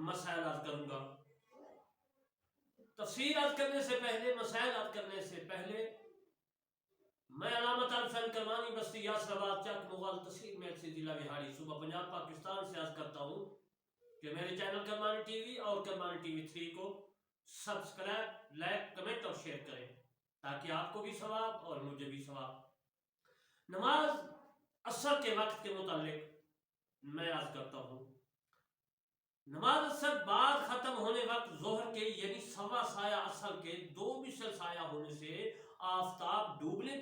مسائل عرض کروں گا۔ تفسیر عرض کرنے سے پہلے، مسائل عرض کرنے سے پہلے، میں علامت حسین کرمانی بستی یاسر آباد چک مغل تحصیل میرسی ضلع بہاڑی صوبہ پنجاب پاکستان سے عرض کرتا ہوں کہ میرے چینل کرمانی ٹی وی اور کرمانی ٹی وی 3 کو سبسکرائب، لائک، کمنٹ اور شیئر کریں تاکہ آپ کو بھی ثواب اور مجھے بھی ثواب۔ نماز عصر کے وقت کے متعلق میں عرض کرتا ہوں، نماز عصر بعد ختم ہونے وقت ظہر کے یعنی سوا سایہ عصر کے 2 مثل سایہ ہونے سے آفتاب ڈوبنے